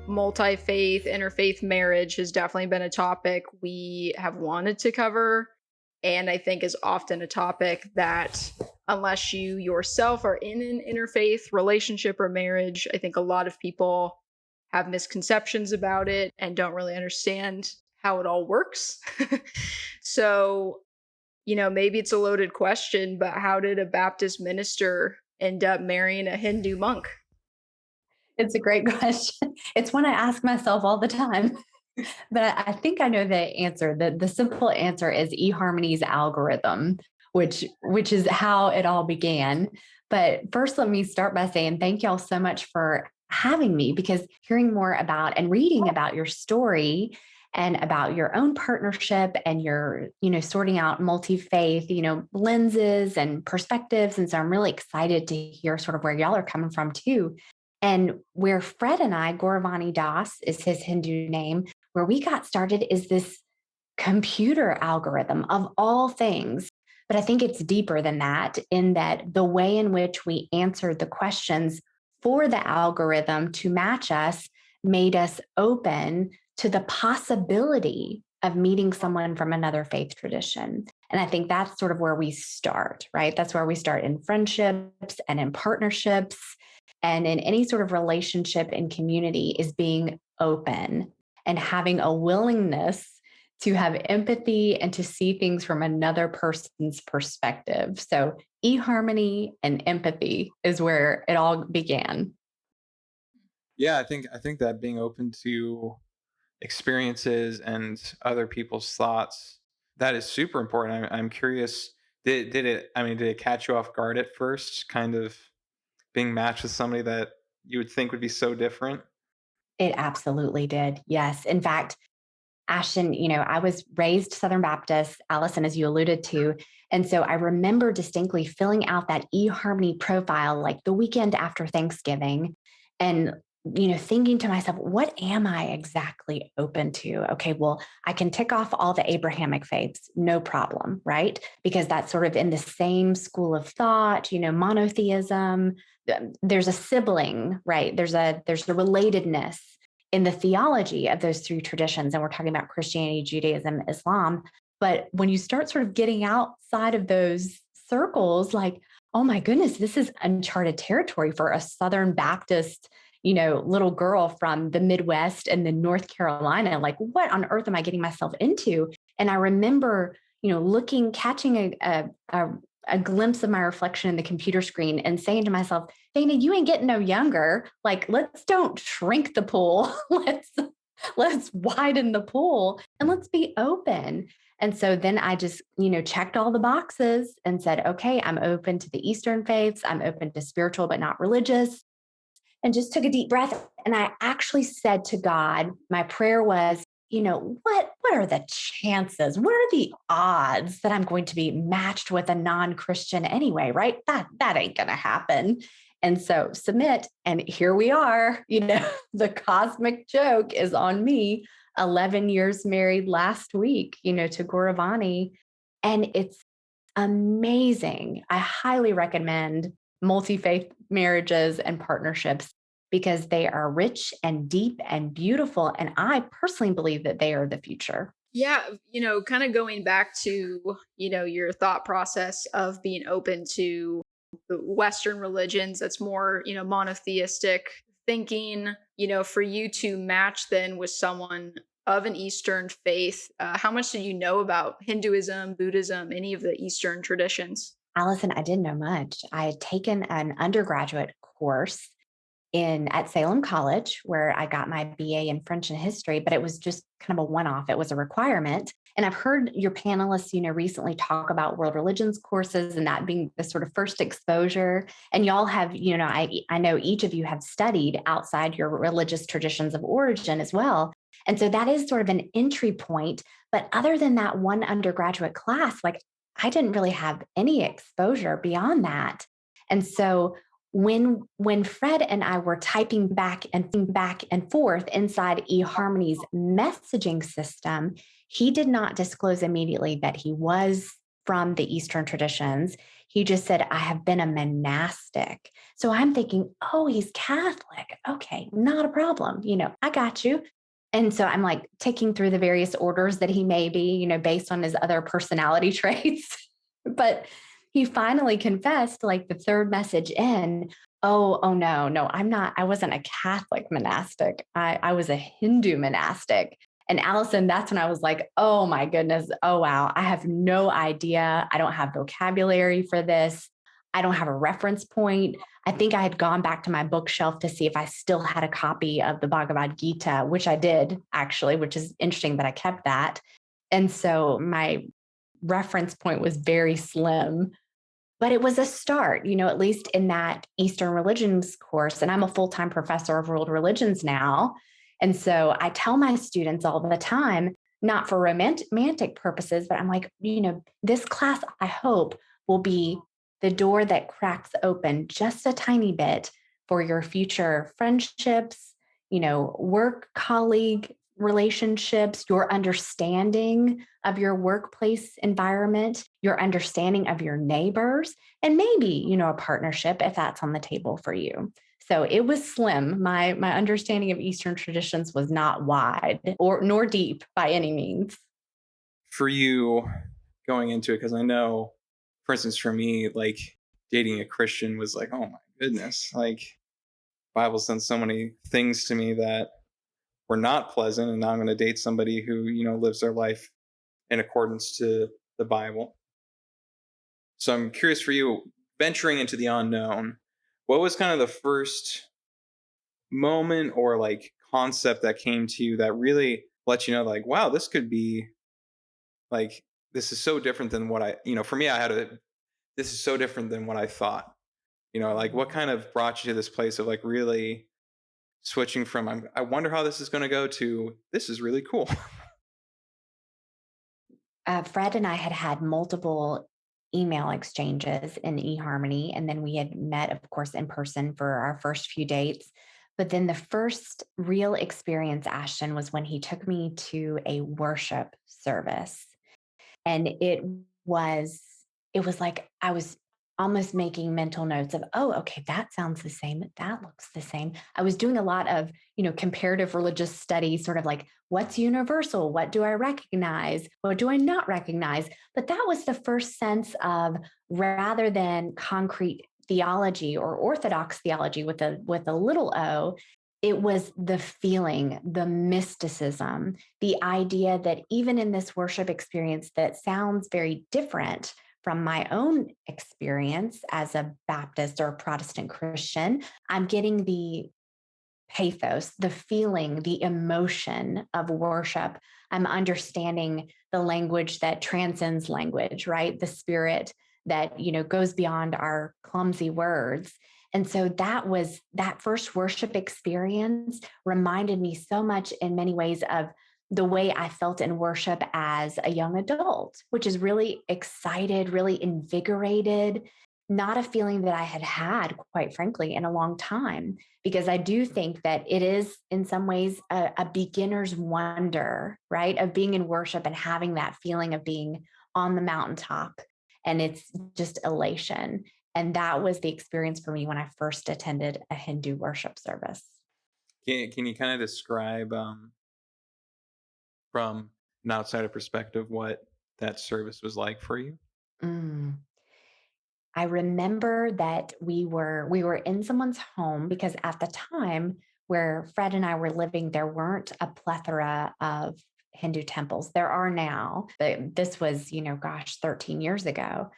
multi-faith, interfaith marriage has definitely been a topic we have wanted to cover. And I think is often a topic that, unless you yourself are in an interfaith relationship or marriage, I think a lot of people have misconceptions about it and don't really understand how it all works. So, maybe it's a loaded question, but how did a Baptist minister end up marrying a Hindu monk? It's a great question. It's one I ask myself all the time. But I think I know the answer. The simple answer is eHarmony's algorithm, which is how it all began. But first, let me start by saying thank y'all so much for having me, because hearing more about and reading about your story and about your own partnership and your, sorting out multi-faith, lenses and perspectives. And so I'm really excited to hear sort of where y'all are coming from too. And where Fred and I, Gauravani Das is his Hindu name, where we got started is this computer algorithm of all things. But I think it's deeper than that, in that the way in which we answered the questions for the algorithm to match us made us open to the possibility of meeting someone from another faith tradition. And I think that's sort of where we start, right? That's where we start in friendships and in partnerships and in any sort of relationship and community, is being open and having a willingness to have empathy and to see things from another person's perspective. So eHarmony and empathy is where it all began. Yeah, I think that being open to experiences and other people's thoughts, that is super important. I'm curious, did it catch you off guard at first, kind of being matched with somebody that you would think would be so different? It absolutely did. Yes. In fact, Ashton, I was raised Southern Baptist, Allison, as you alluded to. And so I remember distinctly filling out that eHarmony profile like the weekend after Thanksgiving and, thinking to myself, what am I exactly open to? Okay, well, I can tick off all the Abrahamic faiths, no problem, right? Because that's sort of in the same school of thought, monotheism. There's a sibling, right? There's a relatedness in the theology of those three traditions. And we're talking about Christianity, Judaism, Islam. But when you start sort of getting outside of those circles, like, oh my goodness, this is uncharted territory for a Southern Baptist, little girl from the Midwest and then North Carolina. Like, what on earth am I getting myself into? And I remember, catching a glimpse of my reflection in the computer screen and saying to myself, Dana, you ain't getting no younger. Like, let's don't shrink the pool. let's widen the pool and let's be open. And so then I just, checked all the boxes and said, okay, I'm open to the Eastern faiths. I'm open to spiritual, but not religious. And just took a deep breath. And I actually said to God, my prayer was, what are the chances? What are the odds that I'm going to be matched with a non-Christian anyway, right? That ain't going to happen. And so submit. And here we are, the cosmic joke is on me, 11 years married last week, to Gauravani. And it's amazing. I highly recommend multi-faith marriages and partnerships because they are rich and deep and beautiful. And I personally believe that they are the future. Yeah, kind of going back to, your thought process of being open to the Western religions, that's more, monotheistic thinking, for you to match then with someone of an Eastern faith. How much did you know about Hinduism, Buddhism, any of the Eastern traditions? Allison, I didn't know much. I had taken an undergraduate course at Salem College, where I got my BA in French and history, but it was just kind of a one-off. It was a requirement. And I've heard your panelists, recently talk about world religions courses and that being the sort of first exposure. And y'all have, I know each of you have studied outside your religious traditions of origin as well. And so that is sort of an entry point. But other than that one undergraduate class, like, I didn't really have any exposure beyond that. And so when Fred and I were typing back and forth inside eHarmony's messaging system, he did not disclose immediately that he was from the Eastern traditions. He just said, I have been a monastic. So I'm thinking, oh, he's Catholic. Okay, not a problem. I got you. And so I'm like ticking through the various orders that he may be, based on his other personality traits. But he finally confessed, like the third message in, oh no, I wasn't a Catholic monastic. I was a Hindu monastic. And Allison, that's when I was like, oh my goodness, oh wow, I have no idea. I don't have vocabulary for this. I don't have a reference point. I think I had gone back to my bookshelf to see if I still had a copy of the Bhagavad Gita, which I did actually, which is interesting that I kept that. And so my reference point was very slim, but it was a start, at least in that Eastern religions course. And I'm a full-time professor of world religions now. And so I tell my students all the time, not for romantic purposes, but I'm like, this class, I hope, will be the door that cracks open just a tiny bit for your future friendships, work colleague relationships, your understanding of your workplace environment, your understanding of your neighbors, and maybe, a partnership if that's on the table for you. So it was slim. My understanding of Eastern traditions was not wide or nor deep by any means. For you going into it, because I know, for instance, for me, like dating a Christian was like, oh my goodness, like Bible's done so many things to me that were not pleasant, and now I'm going to date somebody who lives their life in accordance to the Bible. So I'm curious for you, venturing into the unknown, what was kind of the first moment or like concept that came to you that really let you know, like, wow, this could be like, this is so different than what for me, this is so different than what I thought. Like what kind of brought you to this place of like really switching from I wonder how this is going to go to this is really cool. Fred and I had multiple email exchanges in eHarmony, and then we had met, of course, in person for our first few dates. But then the first real experience, Ashton, was when he took me to a worship service. And it was like I was almost making mental notes of, oh, okay, that sounds the same. That looks the same. I was doing a lot of, comparative religious studies, sort of like what's universal? What do I recognize? What do I not recognize? But that was the first sense of, rather than concrete theology or orthodox theology with a little o, it was the feeling, the mysticism, the idea that even in this worship experience that sounds very different from my own experience as a Baptist or a Protestant Christian, I'm getting the pathos, the feeling, the emotion of worship. I'm understanding the language that transcends language, right? The spirit that, goes beyond our clumsy words. And so that first worship experience reminded me so much in many ways of the way I felt in worship as a young adult, which is really excited, really invigorated, not a feeling that I had, quite frankly, in a long time, because I do think that it is in some ways a beginner's wonder, right? Of being in worship and having that feeling of being on the mountaintop. And it's just elation. And that was the experience for me when I first attended a Hindu worship service. Can you kind of describe from an outsider perspective what that service was like for you? Mm. I remember that we were in someone's home because at the time where Fred and I were living, there weren't a plethora of Hindu temples. There are now, but this was, 13 years ago.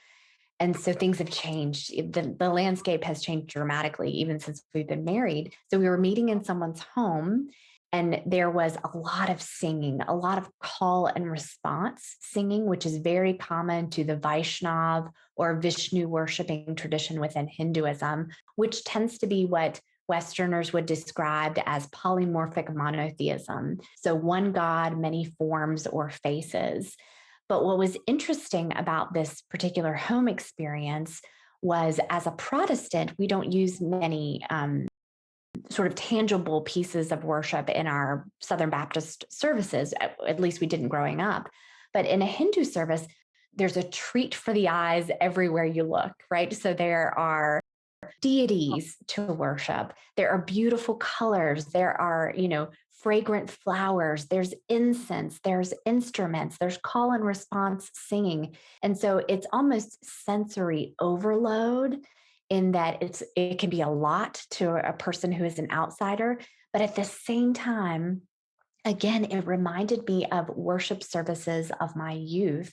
And so things have changed. The landscape has changed dramatically even since we've been married. So we were meeting in someone's home, and there was a lot of singing, a lot of call and response singing, which is very common to the Vaishnav or Vishnu worshiping tradition within Hinduism, which tends to be what Westerners would describe as polymorphic monotheism. So one God, many forms or faces. But what was interesting about this particular home experience was, as a Protestant, we don't use many sort of tangible pieces of worship in our Southern Baptist services. At least we didn't growing up. But in a Hindu service, there's a treat for the eyes everywhere you look, right? So there are deities to worship. There are beautiful colors. There are, fragrant flowers. There's incense. There's instruments. There's call and response singing. And so it's almost sensory overload in that it can be a lot to a person who is an outsider. But at the same time, again, it reminded me of worship services of my youth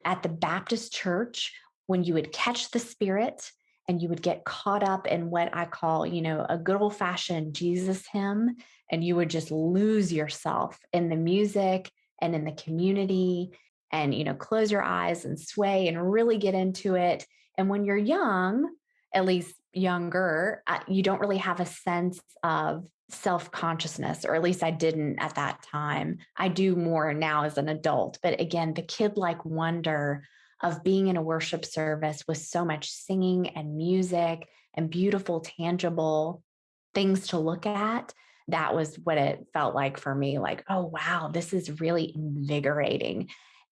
at the Baptist church when you would catch the Spirit and you would get caught up in what I call, a good old fashioned Jesus hymn, and you would just lose yourself in the music and in the community and, close your eyes and sway and really get into it. And when you're young, at least younger, you don't really have a sense of self-consciousness, or at least I didn't at that time. I do more now as an adult. But again, the kid-like wonder of being in a worship service with so much singing and music and beautiful, tangible things to look at, that was what it felt like for me. Like, oh, wow, this is really invigorating.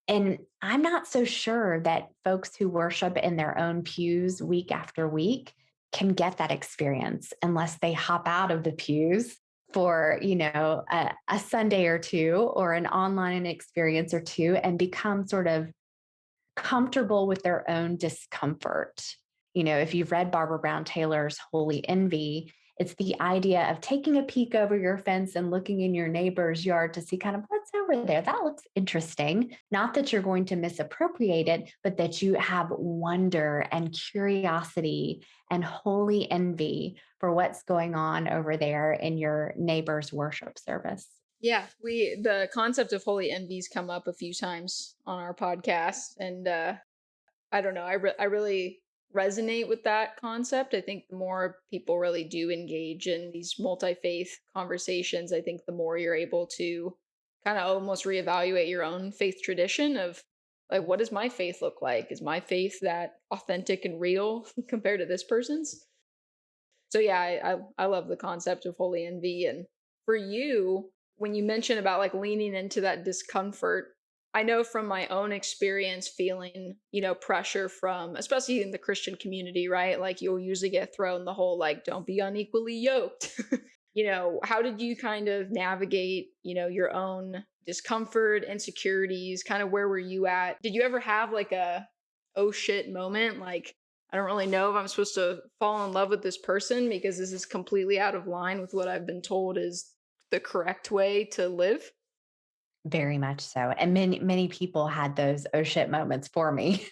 And I'm not so sure that folks who worship in their own pews week after week can get that experience unless they hop out of the pews for, a Sunday or two or an online experience or two and become sort of comfortable with their own discomfort. If you've read Barbara Brown Taylor's Holy Envy, it's the idea of taking a peek over your fence and looking in your neighbor's yard to see kind of what's over there. That looks interesting. Not that you're going to misappropriate it, but that you have wonder and curiosity and holy envy for what's going on over there in your neighbor's worship service. Yeah, the concept of holy envies come up a few times on our podcast, and I don't know, I really resonate with that concept. I think the more people really do engage in these multi-faith conversations, I think the more you're able to kind of almost reevaluate your own faith tradition of like, what does my faith look like? Is my faith that authentic and real compared to this person's? So yeah, I love the concept of holy envy. And for you, when you mention about like leaning into that discomfort, I know from my own experience feeling, pressure from, especially in the Christian community, right? Like you'll usually get thrown the whole, like, don't be unequally yoked. How did you kind of navigate, your own discomfort, insecurities, kind of where were you at? Did you ever have like a, oh shit moment? Like, I don't really know if I'm supposed to fall in love with this person because this is completely out of line with what I've been told is the correct way to live. Very much so. And many people had those oh shit moments for me,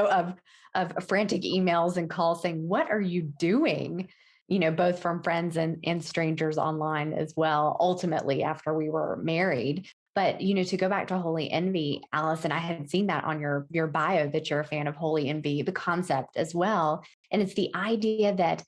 of frantic emails and calls saying, what are you doing? Both from friends and strangers online as well, ultimately after we were married. But, to go back to Holy Envy, Allison, I had seen that on your bio that you're a fan of Holy Envy, the concept as well. And it's the idea that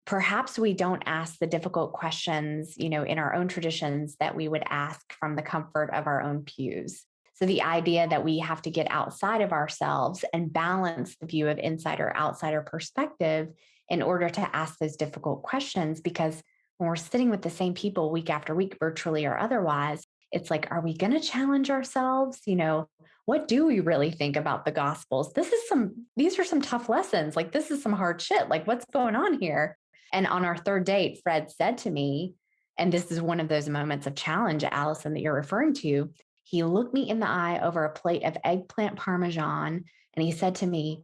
perhaps we don't ask the difficult questions, in our own traditions that we would ask from the comfort of our own pews. So the idea that we have to get outside of ourselves and balance the view of insider outsider perspective in order to ask those difficult questions, because when we're sitting with the same people week after week, virtually or otherwise, it's like, are we going to challenge ourselves? What do we really think about the Gospels? These are some tough lessons. Like, this is some hard shit. Like, what's going on here? And on our third date, Fred said to me, and this is one of those moments of challenge, Allison, that you're referring to. He looked me in the eye over a plate of eggplant parmesan, and he said to me,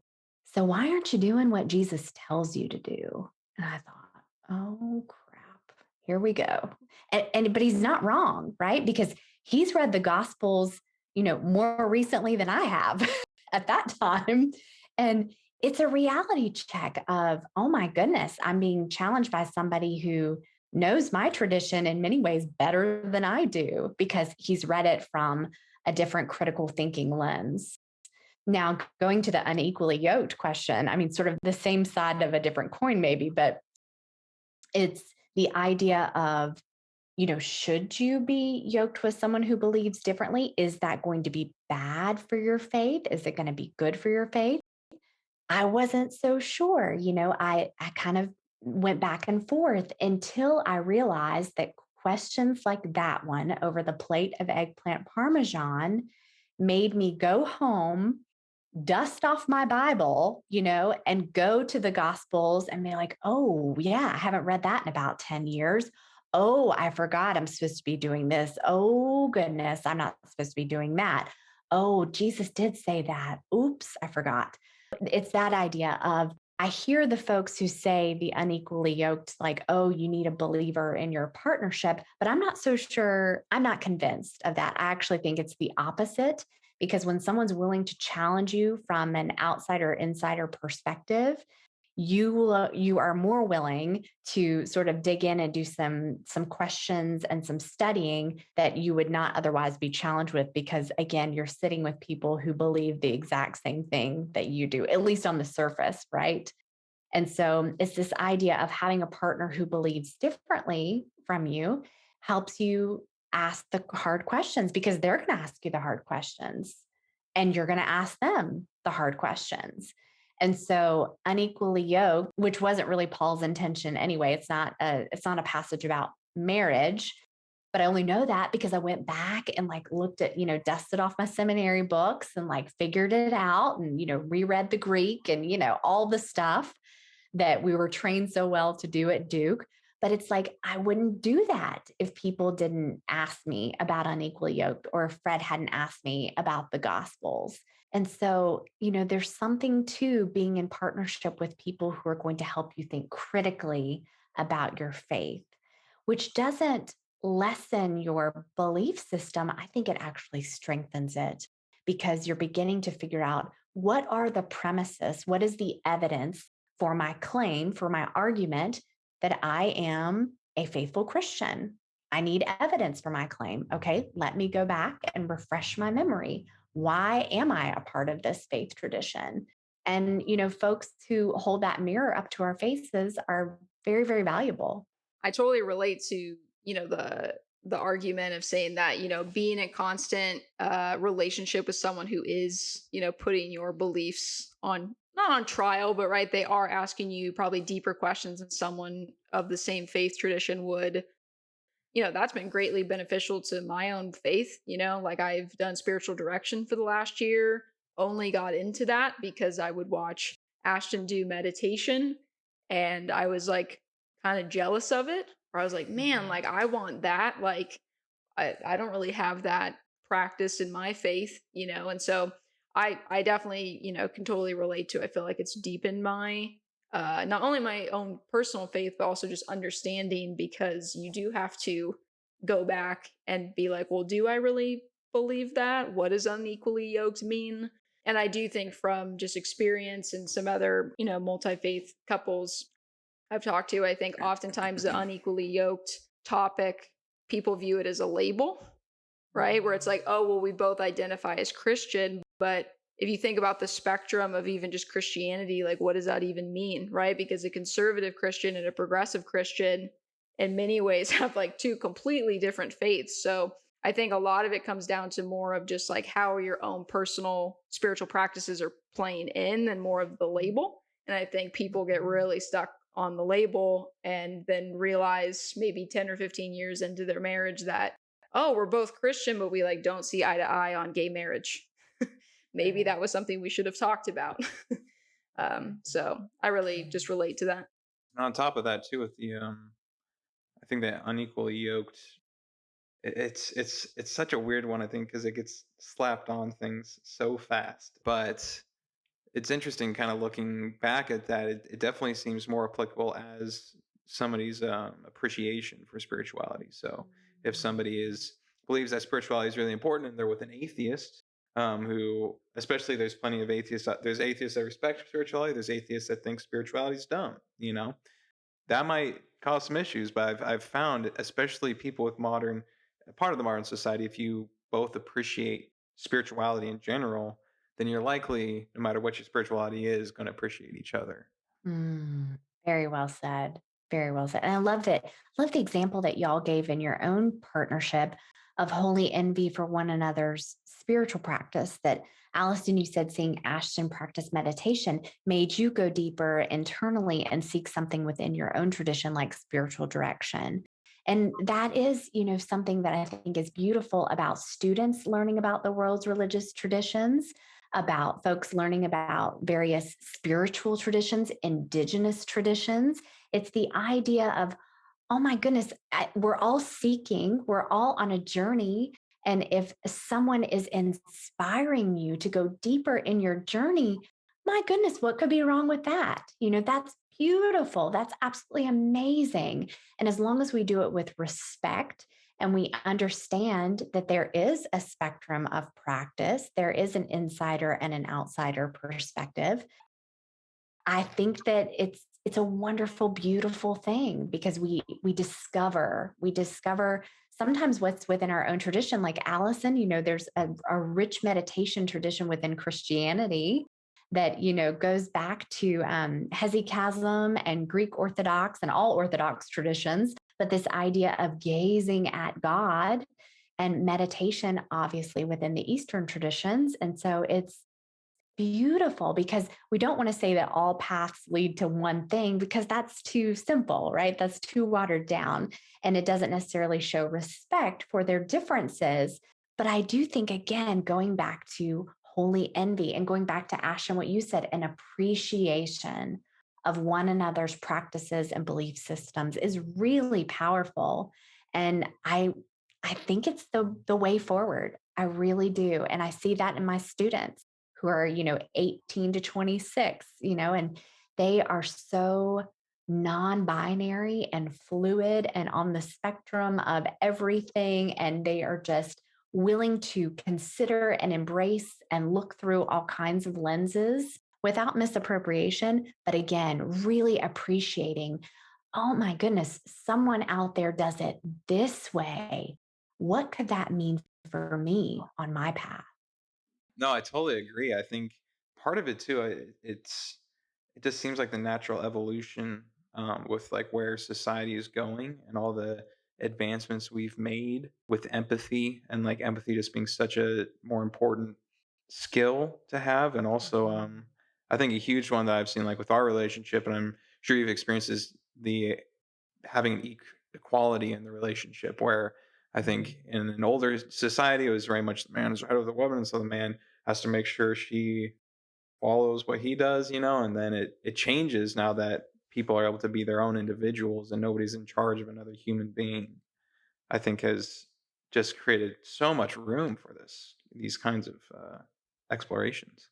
so why aren't you doing what Jesus tells you to do? And I thought, oh, crap, here we go. But he's not wrong, right? Because he's read the Gospels, more recently than I have at that time. And it's a reality check of, oh my goodness, I'm being challenged by somebody who knows my tradition in many ways better than I do because he's read it from a different critical thinking lens. Now, going to the unequally yoked question, I mean, sort of the same side of a different coin, maybe, but it's the idea of, should you be yoked with someone who believes differently? Is that going to be bad for your faith? Is it going to be good for your faith? I wasn't so sure. I kind of went back and forth until I realized that questions like that one over the plate of eggplant parmesan made me go home dust off my Bible, and go to the Gospels and be like, oh, yeah, I haven't read that in about 10 years. Oh, I forgot I'm supposed to be doing this. Oh, goodness, I'm not supposed to be doing that. Oh, Jesus did say that. Oops, I forgot. It's that idea of, I hear the folks who say the unequally yoked, like, oh, you need a believer in your partnership, but I'm not so sure. I'm not convinced of that. I actually think it's the opposite, because when someone's willing to challenge you from an outsider insider perspective, you are more willing to sort of dig in and do some questions and some studying that you would not otherwise be challenged with, because again, you're sitting with people who believe the exact same thing that you do, at least on the surface, right? And so it's this idea of having a partner who believes differently from you helps you ask the hard questions, because they're going to ask you the hard questions and you're going to ask them the hard questions. And so unequally yoked, which wasn't really Paul's intention anyway. It's not a passage about marriage, but I only know that because I went back and like looked at, dusted off my seminary books and like figured it out and, reread the Greek and, all the stuff that we were trained so well to do at Duke. But it's like, I wouldn't do that if people didn't ask me about unequally yoked, or if Fred hadn't asked me about the Gospels. And so, there's something to being in partnership with people who are going to help you think critically about your faith, which doesn't lessen your belief system. I think it actually strengthens it, because you're beginning to figure out, what are the premises? What is the evidence for my claim, for my argument that I am a faithful Christian? I need evidence for my claim. Okay, let me go back and refresh my memory. Why am I a part of this faith tradition? And, folks who hold that mirror up to our faces are very, very valuable. I totally relate to, the argument of saying that, being in constant relationship with someone who is, putting your beliefs on, not on trial, but right, they are asking you probably deeper questions than someone of the same faith tradition would. That's been greatly beneficial to my own faith. Like, I've done spiritual direction for the last year, only got into that because I would watch Ashton do meditation, and I was like kind of jealous of it. Or I was like, man, like, I want that. Like, I don't really have that practice in my faith, and so I definitely, can totally relate to it. I feel like it's deepened my not only my own personal faith, but also just understanding, because you do have to go back and be like, well, do I really believe that? What does unequally yoked mean? And I do think, from just experience and some other, multi-faith couples I've talked to, I think oftentimes the unequally yoked topic, people view it as a label, right? Where it's like, oh, well, we both identify as Christian. But if you think about the spectrum of even just Christianity, like, what does that even mean, right? Because a conservative Christian and a progressive Christian in many ways have like two completely different faiths. So I think a lot of it comes down to more of just like how your own personal spiritual practices are playing in, than more of the label. And I think people get really stuck on the label and then realize maybe 10 or 15 years into their marriage that, oh, we're both Christian, but we like don't see eye to eye on gay marriage. Maybe that was something we should have talked about. So I really just relate to that. And on top of that, too, with the I think that unequally yoked, it's such a weird one. I think because it gets slapped on things so fast, but it's interesting, kind of looking back at that. It definitely seems more applicable as somebody's appreciation for spirituality. So if somebody believes that spirituality is really important, and they're with an atheist, who, especially, there's plenty of atheists. There's atheists that respect spirituality. There's atheists that think spirituality is dumb. That might cause some issues. But I've found, especially people with part of the modern society, if you both appreciate spirituality in general, then you're likely, no matter what your spirituality is, going to appreciate each other. Very well said. Very well said. And I love that. Love the example that y'all gave in your own partnership of holy envy for one another's spiritual practice. That, Allison, you said seeing Ashton practice meditation made you go deeper internally and seek something within your own tradition, like spiritual direction. And that is, something that I think is beautiful about students learning about the world's religious traditions. about folks learning about various spiritual traditions, indigenous traditions. It's the idea of, oh my goodness, we're all seeking, we're all on a journey. And if someone is inspiring you to go deeper in your journey, my goodness, what could be wrong with that? That's beautiful. That's absolutely amazing. And as long as we do it with respect and we understand that there is a spectrum of practice, there is an insider and an outsider perspective, I think that it's a wonderful, beautiful thing because we discover sometimes what's within our own tradition. Like Allison, there's a rich meditation tradition within Christianity that goes back to Hesychasm and Greek Orthodox and all Orthodox traditions. But this idea of gazing at God and meditation, obviously within the Eastern traditions, and so it's beautiful because we don't want to say that all paths lead to one thing because that's too simple, right? That's too watered down and it doesn't necessarily show respect for their differences. But I do think, again, going back to holy envy and going back to Ash and what you said, an appreciation of one another's practices and belief systems is really powerful. And I think it's the way forward. I really do. And I see that in my students who are, 18 to 26, and they are so non-binary and fluid and on the spectrum of everything. And they are just willing to consider and embrace and look through all kinds of lenses without misappropriation. But again, really appreciating, oh my goodness, someone out there does it this way. What could that mean for me on my path? No, I totally agree. I think part of it too, it just seems like the natural evolution with like where society is going and all the advancements we've made with empathy, and like empathy just being such a more important skill to have. And also I think a huge one that I've seen like with our relationship, and I'm sure you've experienced, is the having an equality in the relationship, where I think in an older society it was very much the man is right over the woman, and so the man has to make sure she follows what he does, and then it changes now that people are able to be their own individuals and nobody's in charge of another human being. I think has just created so much room for these kinds of explorations.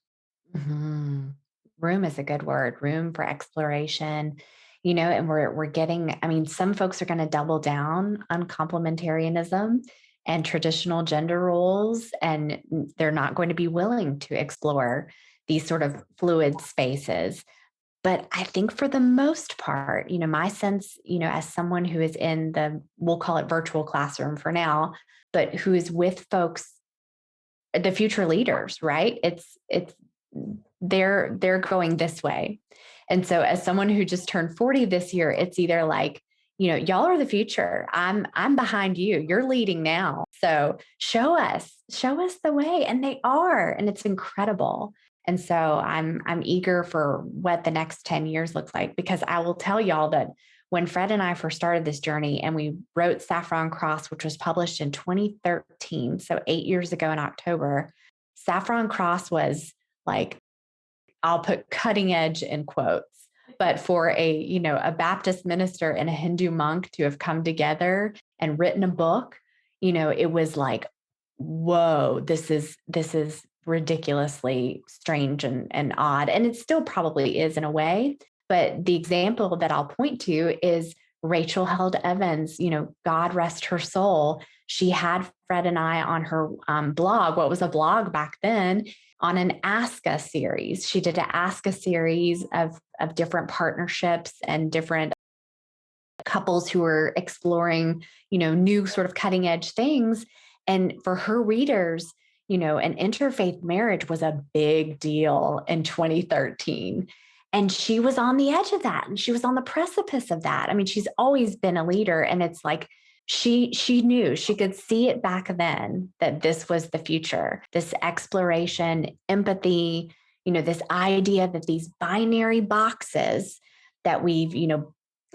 Mhm. Room is a good word. Room for exploration, and we're getting. I mean, some folks are going to double down on complementarianism and traditional gender roles, and they're not going to be willing to explore these sort of fluid spaces. But I think for the most part, my sense, as someone who is in we'll call it virtual classroom for now, but who is with folks, the future leaders, right? It's they're going this way. And so as someone who just turned 40 this year, it's either like, y'all are the future. I'm behind you. You're leading now. So show us the way. And they are, and it's incredible. And so I'm eager for what the next 10 years looks like, because I will tell y'all that when Fred and I first started this journey and we wrote Saffron Cross, which was published in 2013, so 8 years ago in October, Saffron Cross was like, I'll put cutting edge in quotes, but for a Baptist minister and a Hindu monk to have come together and written a book, it was like, whoa, this is ridiculously strange and odd. And it still probably is in a way. But the example that I'll point to is Rachel Held Evans, God rest her soul. She had Fred and I on her blog, what was a blog back then, on an Ask Us series. She did an Ask Us series of different partnerships and different couples who were exploring, new sort of cutting edge things. And for her readers, an interfaith marriage was a big deal in 2013. And she was on the edge of that. And she was on the precipice of that. I mean, she's always been a leader. And it's like, she knew, she could see it back then that this was the future, this exploration, empathy, this idea that these binary boxes that we've,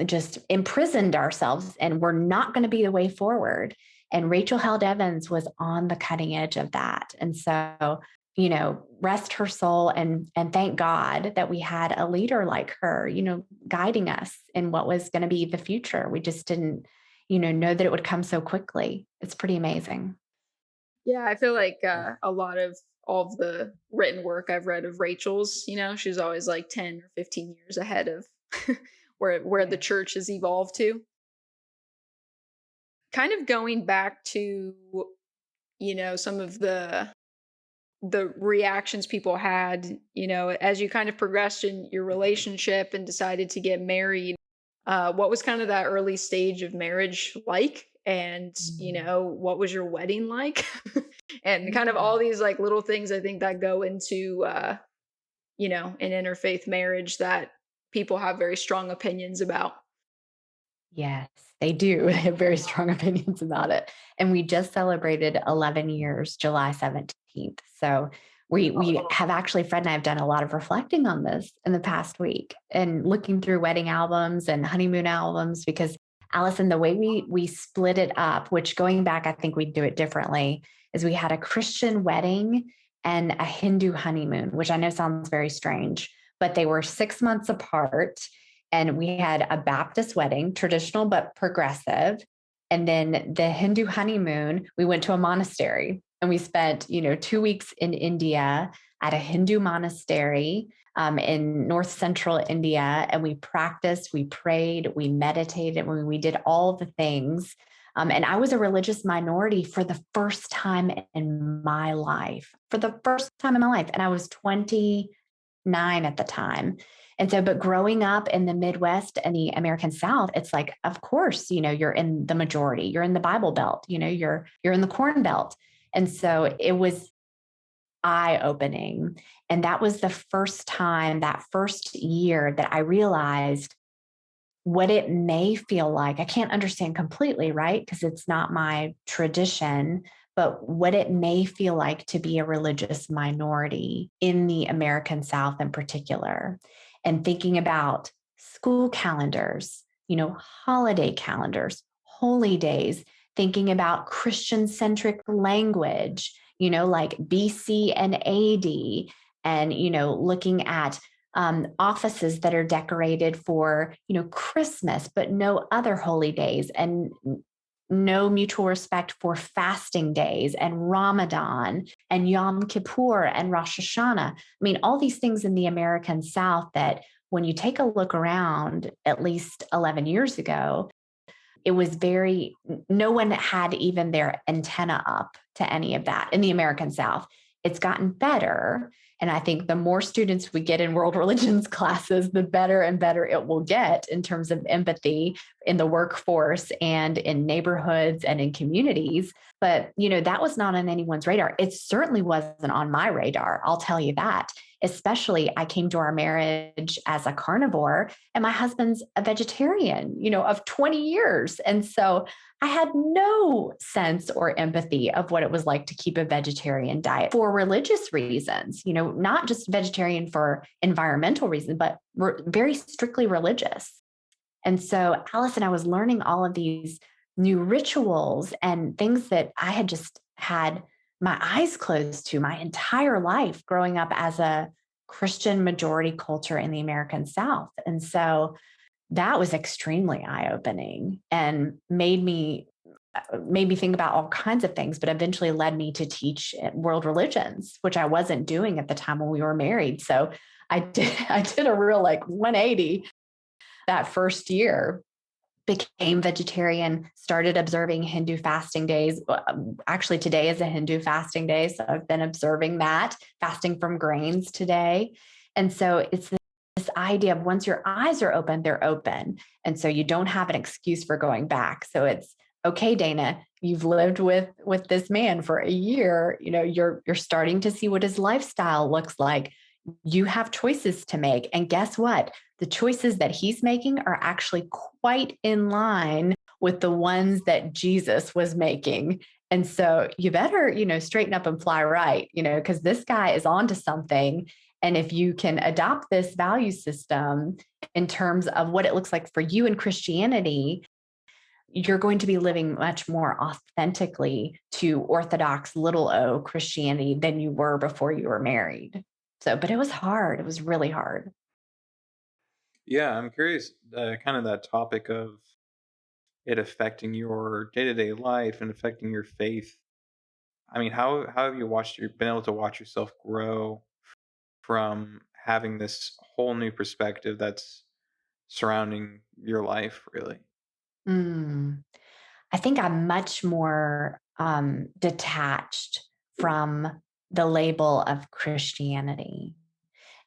just imprisoned ourselves and we're not going to be the way forward. And Rachel Held Evans was on the cutting edge of that. And so rest her soul, and thank God that we had a leader like her, guiding us in what was going to be the future. We just didn't, know that it would come so quickly. It's pretty amazing. Yeah, I feel like a lot of all of the written work I've read of Rachel's, she's always like 10 or 15 years ahead of where the Yeah. church has evolved to. Kind of going back to, some of the reactions people had, as you kind of progressed in your relationship and decided to get married. What was kind of that early stage of marriage like? And, what was your wedding like? And kind of Yeah. all these like little things I think that go into, an interfaith marriage that people have very strong opinions about. Yes, they do. They have very strong opinions about it. And we just celebrated 11 years, July 17th. So we have actually, Fred and I have done a lot of reflecting on this in the past week and looking through wedding albums and honeymoon albums, because Allison, the way we split it up, which going back, I think we'd do it differently, is we had a Christian wedding and a Hindu honeymoon, which I know sounds very strange, but they were 6 months apart. And we had a Baptist wedding, traditional but progressive. And then the Hindu honeymoon, we went to a monastery and we spent, 2 weeks in India at a Hindu monastery in north central India. And we practiced, we prayed, we meditated, we did all the things. And I was a religious minority for the first time in my life, And I was 29 at the time. And so, but growing up in the Midwest and the American South, it's like, of course, you're in the majority, you're in the Bible Belt, you're in the Corn Belt. And so it was eye-opening. And that was the first time, that first year, that I realized what it may feel like. I can't understand completely, right? Because it's not my tradition, but what it may feel like to be a religious minority in the American South in particular. And thinking about school calendars, holiday calendars, holy days, thinking about Christian centric language, like BC and AD, and, looking at offices that are decorated for, Christmas, but no other holy days, and no mutual respect for fasting days and Ramadan and Yom Kippur and Rosh Hashanah. I mean, all these things in the American South that when you take a look around, at least 11 years ago, it was no one had even their antenna up to any of that in the American South. It's gotten better. And I think the more students we get in world religions classes, the better and better it will get in terms of empathy in the workforce and in neighborhoods and in communities. But, that was not on anyone's radar. It certainly wasn't on my radar. I'll tell you that. Especially, I came to our marriage as a carnivore and my husband's a vegetarian, of 20 years. And so I had no sense or empathy of what it was like to keep a vegetarian diet for religious reasons, not just vegetarian for environmental reasons, but very strictly religious. And so Alice and I was learning all of these new rituals and things that I had just had my eyes closed to my entire life growing up as a Christian majority culture in the American South. And so that was extremely eye-opening and made me think about all kinds of things, but eventually led me to teach world religions, which I wasn't doing at the time when we were married. So I did a real 180 that first year. Became vegetarian, started observing Hindu fasting days. Actually, today is a Hindu fasting day. So I've been observing that, fasting from grains today. And so it's this idea of once your eyes are open, they're open. And so you don't have an excuse for going back. So it's okay, Dana, you've lived with this man for a year. You're starting to see what his lifestyle looks like. You have choices to make. And guess what? The choices that he's making are actually quite in line with the ones that Jesus was making. And so you better, straighten up and fly right, because this guy is onto something. And if you can adopt this value system in terms of what it looks like for you in Christianity, you're going to be living much more authentically to Orthodox little o Christianity than you were before you were married. So, but it was hard. It was really hard. Yeah, I'm curious, kind of that topic of it affecting your day-to-day life and affecting your faith. I mean, how have you been able to watch yourself grow from having this whole new perspective that's surrounding your life, really? Mm. I think I'm much more detached from the label of Christianity.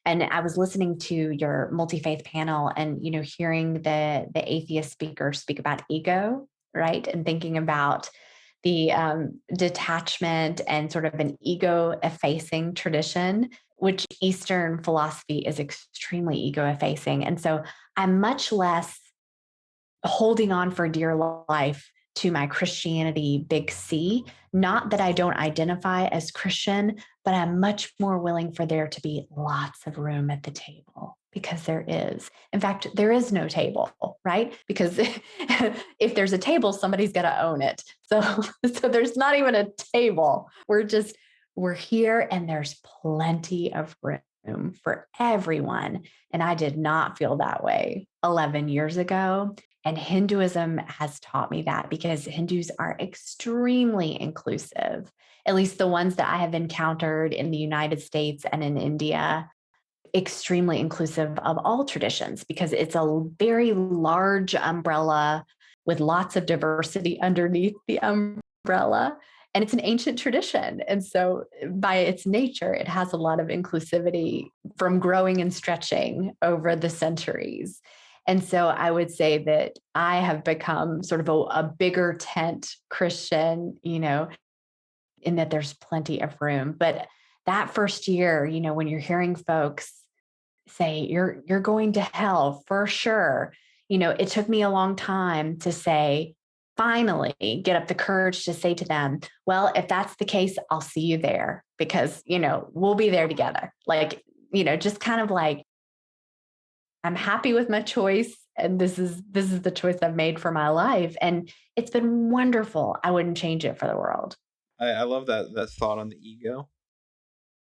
And I was listening to your multi-faith panel and, hearing the atheist speaker speak about ego, right? And thinking about the detachment and sort of an ego effacing tradition, which Eastern philosophy is extremely ego effacing. And so I'm much less holding on for dear life to my Christianity, big C. Not that I don't identify as Christian, but I'm much more willing for there to be lots of room at the table, because there is. In fact, there is no table, right? Because if there's a table, somebody's got to own it. So there's not even a table. We're here and there's plenty of room for everyone. And I did not feel that way 11 years ago. And Hinduism has taught me that, because Hindus are extremely inclusive, at least the ones that I have encountered in the United States and in India, extremely inclusive of all traditions, because it's a very large umbrella with lots of diversity underneath the umbrella. And it's an ancient tradition. And so, by its nature, it has a lot of inclusivity from growing and stretching over the centuries. And so I would say that I have become sort of a bigger tent Christian, in that there's plenty of room. But that first year, when you're hearing folks say you're going to hell for sure, it took me a long time to say, finally get up the courage to say to them, well, if that's the case, I'll see you there, because, we'll be there together. Like, just kind of like, I'm happy with my choice, and this is the choice I've made for my life, and it's been wonderful. I wouldn't change it for the world. I love that thought on the ego,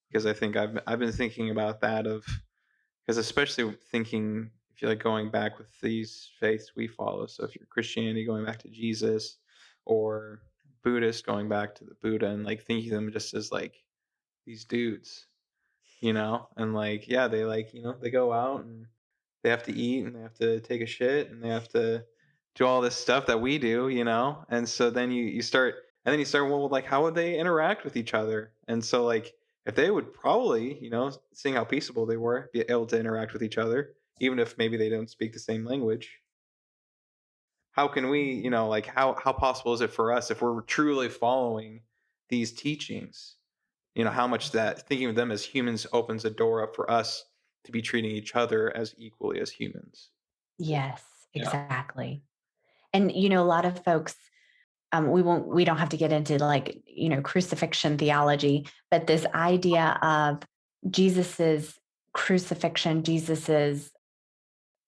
because I think I've been thinking about that of, because especially thinking, if you're like going back with these faiths we follow, so if you're Christianity going back to Jesus, or Buddhist going back to the Buddha, and like thinking of them just as like these dudes, and like, yeah, they like, they go out and they have to eat and they have to take a shit and they have to do all this stuff that we do, and so then you start, and then you start, well, like, how would they interact with each other? And so, like, if they would probably, seeing how peaceable they were, be able to interact with each other, even if maybe they don't speak the same language, how can we, like, how possible is it for us, if we're truly following these teachings, how much that thinking of them as humans opens a door up for us to be treating each other as equally as humans. Yes, Yeah. exactly. And a lot of folks, we don't have to get into like, crucifixion theology, but this idea of Jesus's crucifixion, Jesus's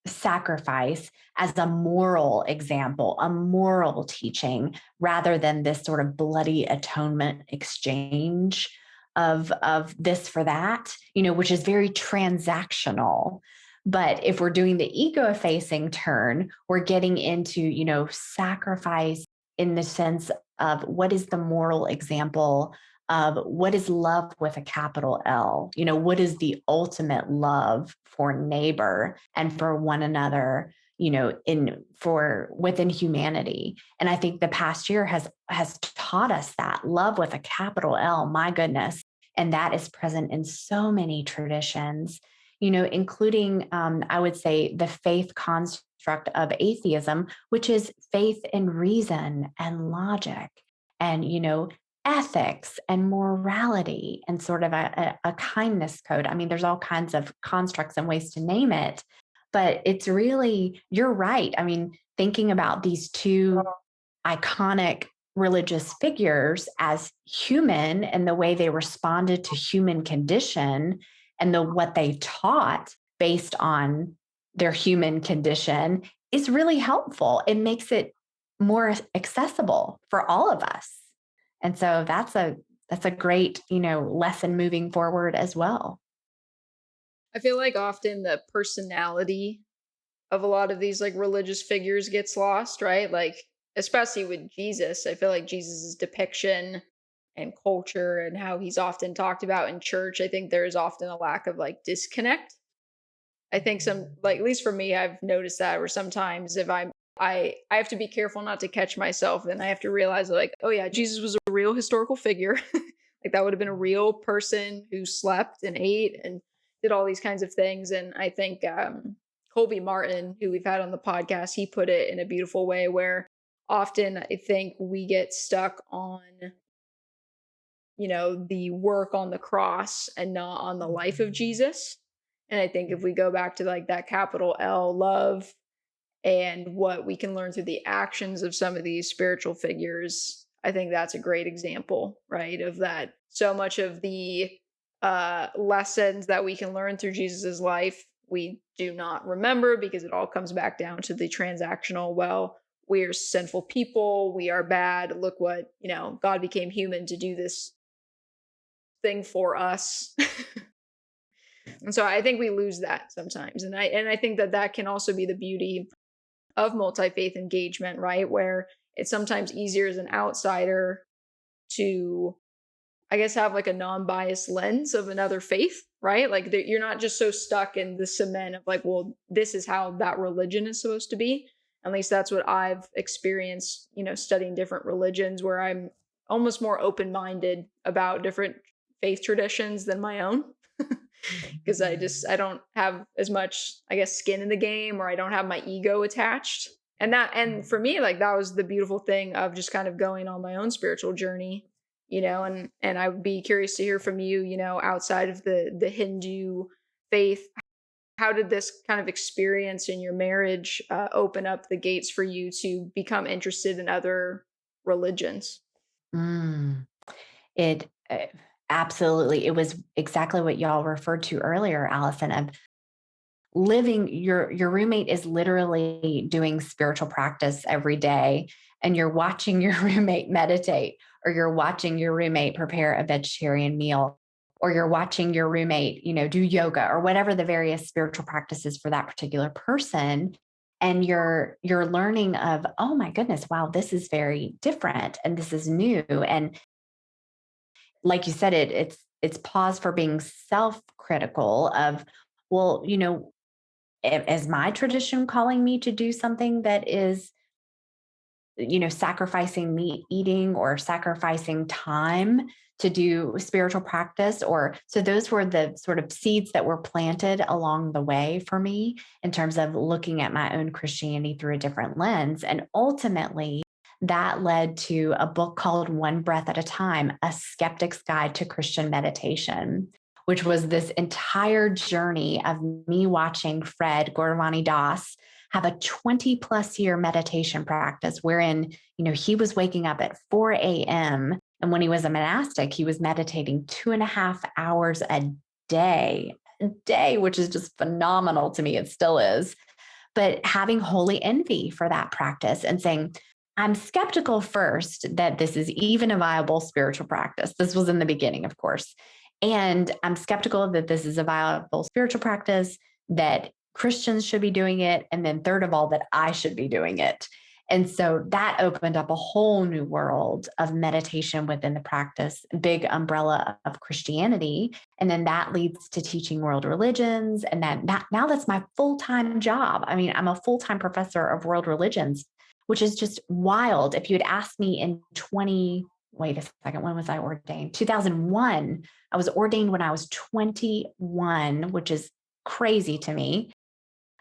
sacrifice as a moral example, a moral teaching, rather than this sort of bloody atonement exchange of this for that, which is very transactional. But if we're doing the ego effacing turn, we're getting into, sacrifice in the sense of what is the moral example of what is love with a capital L? What is the ultimate love for neighbor and for one another, within humanity? And I think the past year has taught us that love with a capital L, my goodness. And that is present in so many traditions, including, I would say, the faith construct of atheism, which is faith in reason and logic and, ethics and morality and sort of a kindness code. I mean, there's all kinds of constructs and ways to name it, but it's really, you're right. I mean, thinking about these two iconic religious figures as human and the way they responded to human condition and what they taught based on their human condition is really helpful. It makes it more accessible for all of us. And so that's a great, lesson moving forward as well. I feel like often the personality of a lot of these like religious figures gets lost, right? Like, especially with Jesus, I feel like Jesus's depiction and culture and how he's often talked about in church, I think there is often a lack of like disconnect. I think some, like, at least for me, I've noticed that where sometimes if I have to be careful not to catch myself, and I have to realize like, oh yeah, Jesus was a real historical figure. Like that would have been a real person who slept and ate and did all these kinds of things. And I think Colby Martin, who we've had on the podcast, he put it in a beautiful way where often I think we get stuck on, the work on the cross and not on the life of Jesus. And I think if we go back to like that capital L love and what we can learn through the actions of some of these spiritual figures, I think that's a great example, right? Of that. So much of the lessons that we can learn through Jesus's life, we do not remember because it all comes back down to the transactional. Well, we're sinful people. We are bad. Look what, God became human to do this thing for us. And so I think we lose that sometimes. And I think that that can also be the beauty of multi-faith engagement, right? Where it's sometimes easier as an outsider to, I guess, have like a non-biased lens of another faith, right? Like you're not just so stuck in the cement of like, well, this is how that religion is supposed to be. At least that's what I've experienced, studying different religions, where I'm almost more open-minded about different faith traditions than my own. Because I don't have as much, I guess, skin in the game, or I don't have my ego attached. And for me, like that was the beautiful thing of just kind of going on my own spiritual journey, and I would be curious to hear from you, outside of the Hindu faith, how did this kind of experience in your marriage open up the gates for you to become interested in other religions? Mm. It absolutely, it was exactly what y'all referred to earlier, Allison, of living your roommate is literally doing spiritual practice every day, and you're watching your roommate meditate, or you're watching your roommate prepare a vegetarian meal, or you're watching your roommate, do yoga or whatever the various spiritual practices for that particular person. And you're learning of, oh my goodness, wow, this is very different and this is new. And like you said, it's pause for being self-critical of, well, is my tradition calling me to do something that is, sacrificing meat eating or sacrificing time to do spiritual practice? Or so those were the sort of seeds that were planted along the way for me in terms of looking at my own Christianity through a different lens. And ultimately, that led to a book called One Breath at a Time, A Skeptic's Guide to Christian Meditation, which was this entire journey of me watching Fred Gordavani Das have a 20 plus year meditation practice wherein, he was waking up at 4 a.m. And when he was a monastic, he was meditating 2.5 hours a day, which is just phenomenal to me. It still is. But having holy envy for that practice and saying, I'm skeptical first that this is even a viable spiritual practice. This was in the beginning, of course. And I'm skeptical that this is a viable spiritual practice, that Christians should be doing it. And then third of all, that I should be doing it. And so that opened up a whole new world of meditation within the practice, big umbrella of Christianity. And then that leads to teaching world religions. And then now that's my full-time job. I mean, I'm a full-time professor of world religions, which is just wild. If you had asked me in wait a second, when was I ordained? 2001. I was ordained when I was 21, which is crazy to me,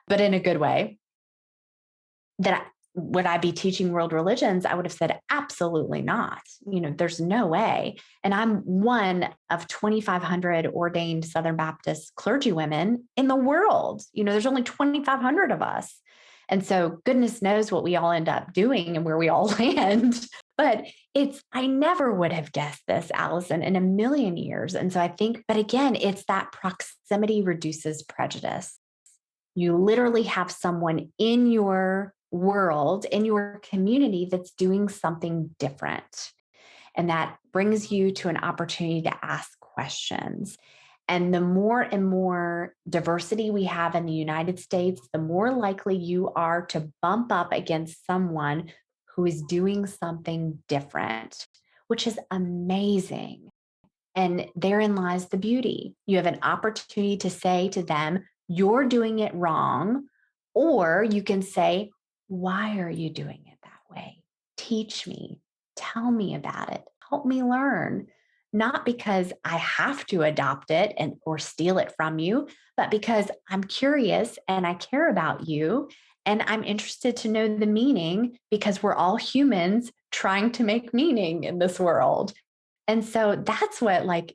but in a good way. Would I be teaching world religions? I would have said, absolutely not. There's no way. And I'm one of 2,500 ordained Southern Baptist clergy women in the world. There's only 2,500 of us. And so goodness knows what we all end up doing and where we all land. But I never would have guessed this, Allison, in a million years. And so I think, but again, it's that proximity reduces prejudice. You literally have someone in your world, in your community that's doing something different. And that brings you to an opportunity to ask questions. And the more and more diversity we have in the United States, the more likely you are to bump up against someone who is doing something different, which is amazing. And therein lies the beauty. You have an opportunity to say to them, you're doing it wrong. Or you can say, why are you doing it that way? Teach me, tell me about it, help me learn. Not because I have to adopt it and or steal it from you, but because I'm curious and I care about you and I'm interested to know the meaning because we're all humans trying to make meaning in this world. And so that's what, like,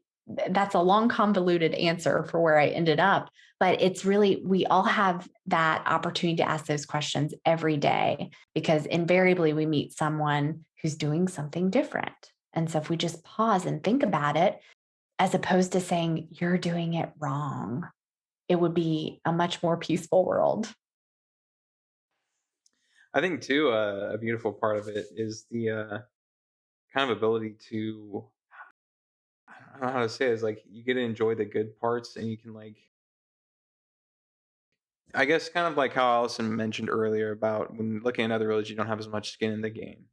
that's a long, convoluted answer for where I ended up. But it's really, we all have that opportunity to ask those questions every day because invariably we meet someone who's doing something different. And so if we just pause and think about it, as opposed to saying, you're doing it wrong, it would be a much more peaceful world. I think too, a beautiful part of it is the kind of ability to, I don't know how to say it, is like you get to enjoy the good parts and you can like, I guess kind of like how Allison mentioned earlier about when looking at other religions, you don't have as much skin in the game.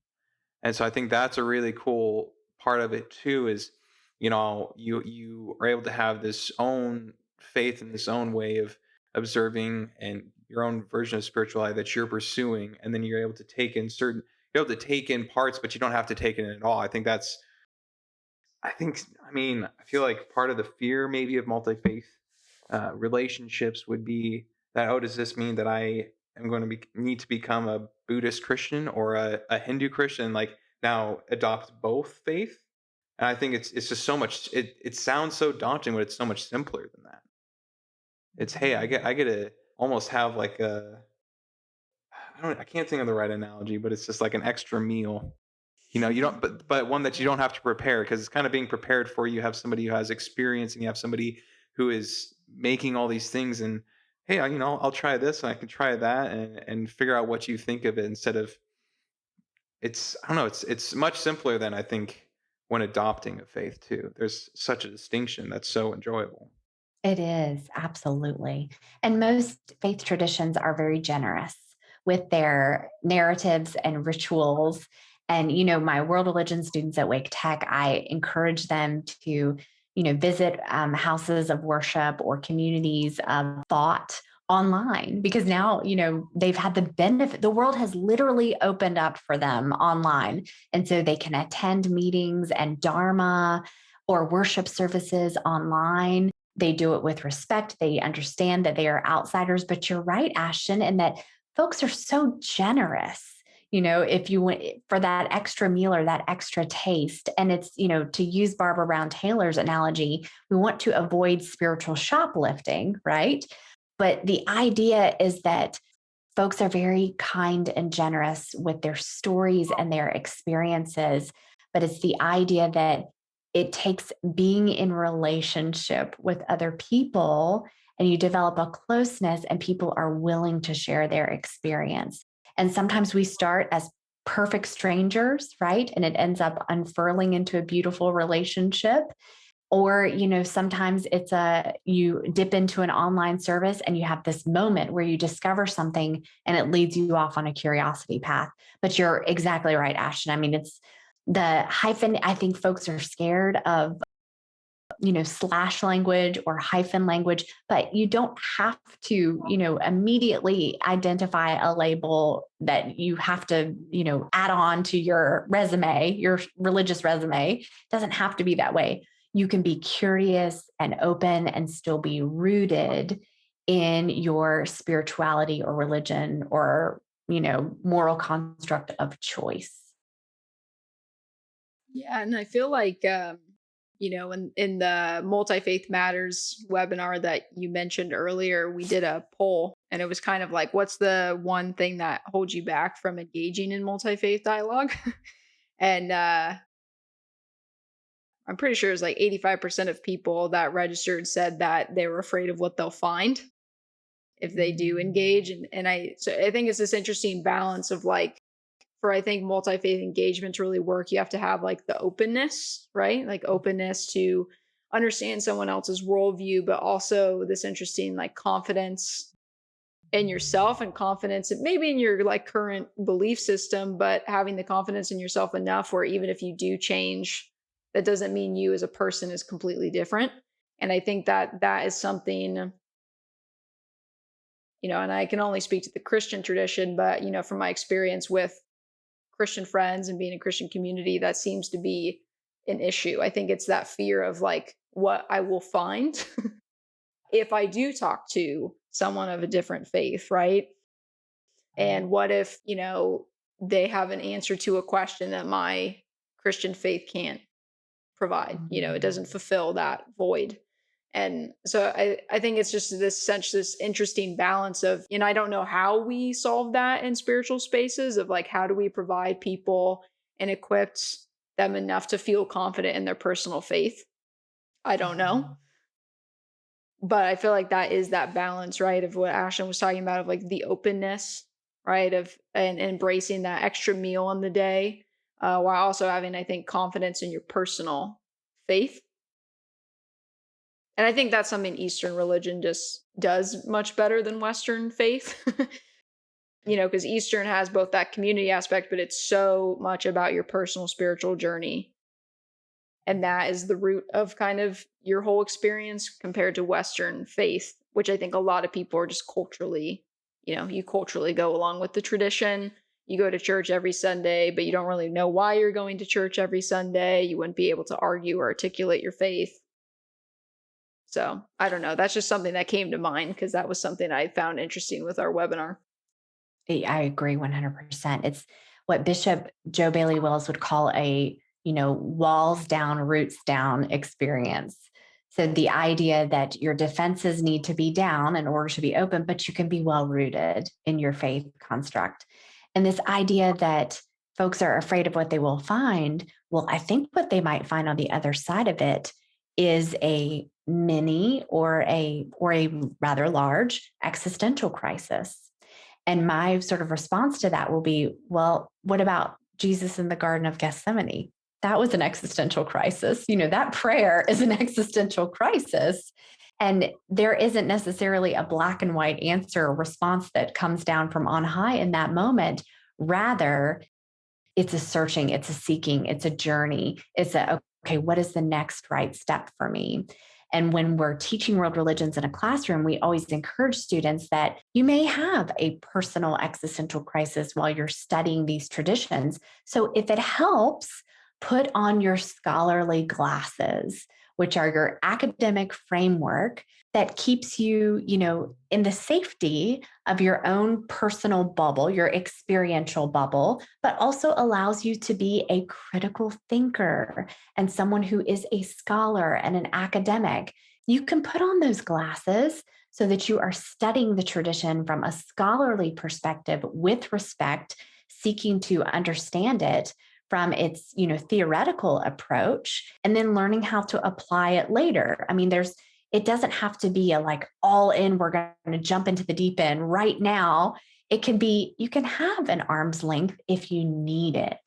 And so I think that's a really cool part of it too, is, you are able to have this own faith and this own way of observing and your own version of spirituality that you're pursuing. And then you're able to take in you're able to take in parts, but you don't have to take in it all. I feel like part of the fear maybe of multi-faith relationships would be that, oh, does this mean that I am going to need to become a Buddhist Christian or a Hindu Christian, like now adopt both faith? And I think it's just so much, it sounds so daunting, but it's so much simpler than that. It's, hey, I get to almost have like I can't think of the right analogy, but it's just like an extra meal. You don't, but one that you don't have to prepare because it's kind of being prepared for you. You have somebody who has experience, and you have somebody who is making all these things. And hey, I'll try this and I can try that, and figure out what you think of it instead of, I don't know. It's much simpler than I think when adopting a faith too. There's such a distinction that's so enjoyable. It is, absolutely. And most faith traditions are very generous with their narratives and rituals. And, my world religion students at Wake Tech, I encourage them to, visit houses of worship or communities of thought online because now, they've had the benefit, the world has literally opened up for them online. And so they can attend meetings and Dharma or worship services online. They do it with respect. They understand that they are outsiders. But you're right, Ashton, and that folks are so generous. If you went for that extra meal or that extra taste, and it's, to use Barbara Brown Taylor's analogy, we want to avoid spiritual shoplifting, right? But the idea is that folks are very kind and generous with their stories and their experiences. But it's the idea that it takes being in relationship with other people and you develop a closeness and people are willing to share their experience. And sometimes we start as perfect strangers, right? And it ends up unfurling into a beautiful relationship. Or, sometimes you dip into an online service and you have this moment where you discover something and it leads you off on a curiosity path. But you're exactly right, Ashton. I mean, it's the hyphen. I think folks are scared of, slash language or hyphen language, but you don't have to, immediately identify a label that you have to, add on to your resume, your religious resume. It doesn't have to be that way. You can be curious and open and still be rooted in your spirituality or religion or, moral construct of choice. Yeah, and I feel like in the Multi Faith Matters webinar that you mentioned earlier, we did a poll and it was kind of like, what's the one thing that holds you back from engaging in multi faith dialogue? And I'm pretty sure it's like 85% of people that registered said that they were afraid of what they'll find. if they do engage. So I think it's this interesting balance of like, for I think multi-faith engagement to really work, you have to have like the openness, right? Like openness to understand someone else's worldview, but also this interesting like confidence in yourself and confidence maybe in your like current belief system, but having the confidence in yourself enough where even if you do change, that doesn't mean you as a person is completely different. And I think that that is something, and I can only speak to the Christian tradition, but from my experience with Christian friends and being in a Christian community, that seems to be an issue. I think it's that fear of like what I will find if I do talk to someone of a different faith, right? And what if, they have an answer to a question that my Christian faith can't provide? It doesn't fulfill that void. And so I think it's just this interesting balance of, I don't know how we solve that in spiritual spaces of like, how do we provide people and equip them enough to feel confident in their personal faith? I don't know. But I feel like that is that balance, right? Of what Ashton was talking about, of like the openness, right? And embracing that extra meal in the day, while also having, I think, confidence in your personal faith. And I think that's something Eastern religion just does much better than Western faith. Because Eastern has both that community aspect, but it's so much about your personal spiritual journey. And that is the root of kind of your whole experience compared to Western faith, which I think a lot of people are just culturally, you culturally go along with the tradition. You go to church every Sunday, but you don't really know why you're going to church every Sunday. You wouldn't be able to argue or articulate your faith. So I don't know. That's just something that came to mind because that was something I found interesting with our webinar. I agree 100%. It's what Bishop Joe Bailey Wells would call a walls down, roots down experience. So the idea that your defenses need to be down in order to be open, but you can be well rooted in your faith construct. And this idea that folks are afraid of what they will find. Well, I think what they might find on the other side of it is a mini or a rather large existential crisis. And my sort of response to that will be, well, what about Jesus in the Garden of Gethsemane? That was an existential crisis. That prayer is an existential crisis. And there isn't necessarily a black and white answer or response that comes down from on high in that moment. Rather, it's a searching, it's a seeking, it's a journey. It's okay, what is the next right step for me? And when we're teaching world religions in a classroom, we always encourage students that you may have a personal existential crisis while you're studying these traditions. So if it helps, put on your scholarly glasses, which are your academic framework that keeps you, in the safety of your own personal bubble, your experiential bubble, but also allows you to be a critical thinker and someone who is a scholar and an academic. You can put on those glasses so that you are studying the tradition from a scholarly perspective with respect, seeking to understand it from its, theoretical approach, and then learning how to apply it later. I mean, it doesn't have to be a like all in, we're going to jump into the deep end right now. It can be, you can have an arm's length if you need it,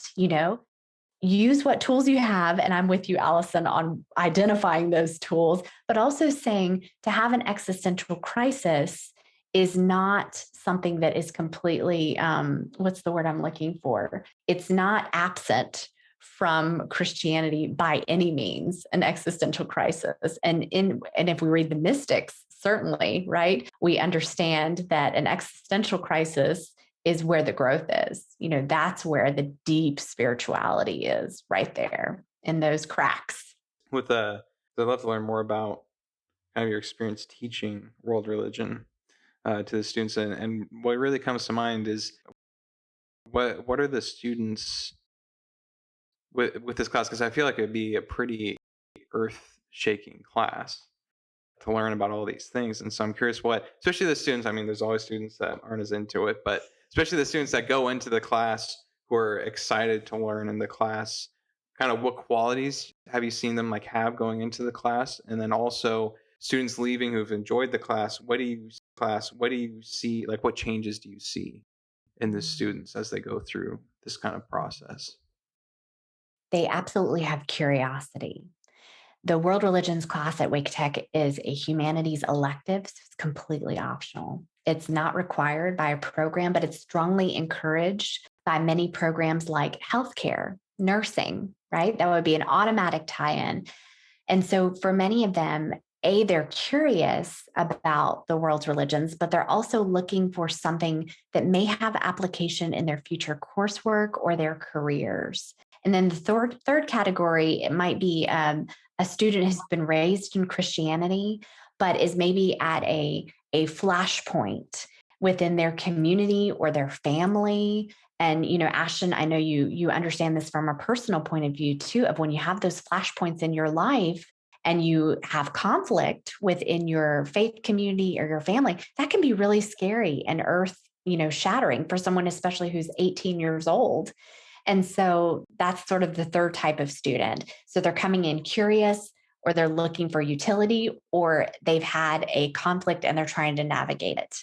use what tools you have. And I'm with you, Allison, on identifying those tools, but also saying to have an existential crisis is not something that is completely, what's the word I'm looking for? It's not absent from Christianity by any means, an existential crisis. And if we read the mystics, certainly, right, we understand that an existential crisis is where the growth is. That's where the deep spirituality is, right there in those cracks. I'd love to learn more about kind of your experience teaching world religion to the students, and what really comes to mind is what are the students with this class, because I feel like it would be a pretty earth-shaking class to learn about all these things. And so I'm curious especially the students, I mean, there's always students that aren't as into it, but especially the students that go into the class who are excited to learn in the class, kind of what qualities have you seen them like have going into the class? And then also students leaving who've enjoyed the class, what do you see, like what changes do you see in the students as they go through this kind of process? They absolutely have curiosity. The world religions class at Wake Tech is a humanities elective, so it's completely optional. It's not required by a program, but it's strongly encouraged by many programs like healthcare, nursing, right? That would be an automatic tie in. And so for many of them, they're curious about the world's religions, but they're also looking for something that may have application in their future coursework or their careers. And then the third category, it might be a student who's been raised in Christianity, but is maybe at a flashpoint within their community or their family. And, Ashton, I know you understand this from a personal point of view too, of when you have those flashpoints in your life and you have conflict within your faith community or your family, that can be really scary and shattering for someone, especially who's 18 years old. And so that's sort of the third type of student. So they're coming in curious, or they're looking for utility, or they've had a conflict and they're trying to navigate it.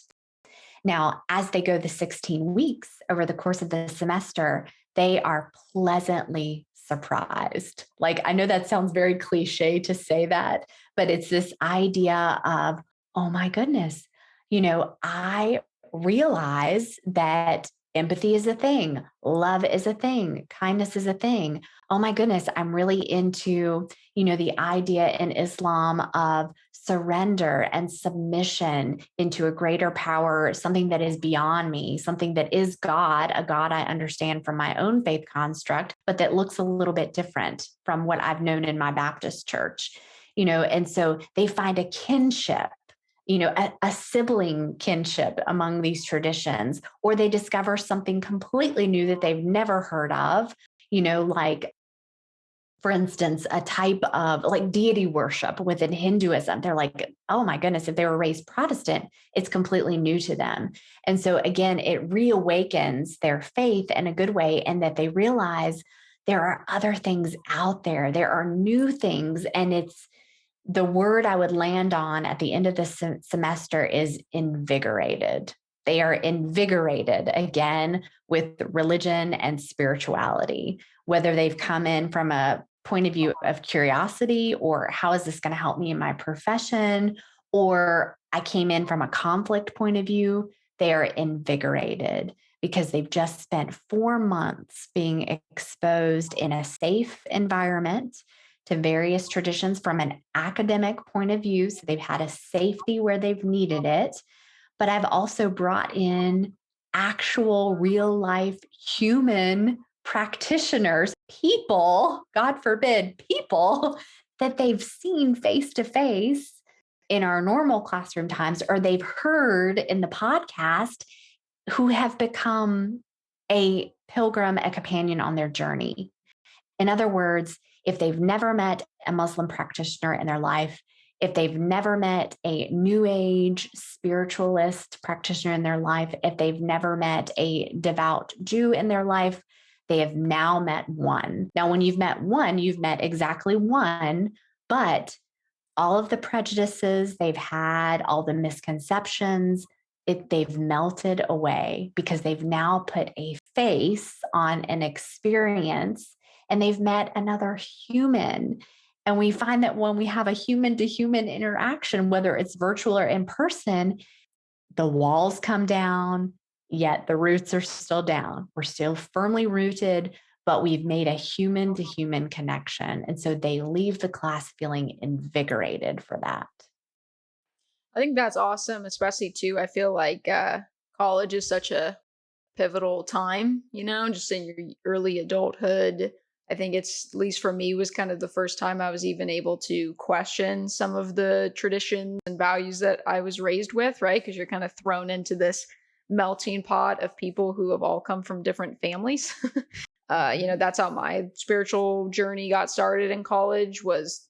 Now, as they go the 16 weeks over the course of the semester, they are pleasantly surprised. Like, I know that sounds very cliche to say that, but it's this idea of, oh my goodness, I realize that empathy is a thing, love is a thing, kindness is a thing. Oh my goodness, I'm really into, the idea in Islam of surrender and submission into a greater power, something that is beyond me, something that is God, a God I understand from my own faith construct, but that looks a little bit different from what I've known in my Baptist church, and so they find a kinship, a sibling kinship among these traditions, or they discover something completely new that they've never heard of, like, for instance, a type of like deity worship within Hinduism. They're like, oh my goodness, if they were raised Protestant, it's completely new to them. And so again, it reawakens their faith in a good way, and that they realize there are other things out there. There are new things. And it's the word I would land on at the end of this semester is invigorated. They are invigorated again with religion and spirituality, whether they've come in from a point of view of curiosity, or how is this going to help me in my profession, or I came in from a conflict point of view. They are invigorated because they've just spent 4 months being exposed in a safe environment to various traditions from an academic point of view. So they've had a safety where they've needed it. But I've also brought in actual real life human practitioners, people, God forbid, people that they've seen face to face in our normal classroom times, or they've heard in the podcast, who have become a pilgrim, a companion on their journey. In other words, if they've never met a Muslim practitioner in their life, if they've never met a New Age spiritualist practitioner in their life, if they've never met a devout Jew in their life, they have now met one. Now, when you've met one, you've met exactly one, but all of the prejudices they've had, all the misconceptions, they've melted away because they've now put a face on an experience, and they've met another human. And we find that when we have a human to human interaction, whether it's virtual or in person, the walls come down, yet the roots are still down. We're still firmly rooted, but we've made a human to human connection. And so they leave the class feeling invigorated for that. I think that's awesome, especially too. I feel like college is such a pivotal time, just in your early adulthood. I think it's, at least for me, was kind of the first time I was even able to question some of the traditions and values that I was raised with, right? Because you're kind of thrown into this melting pot of people who have all come from different families. That's how my spiritual journey got started in college, was,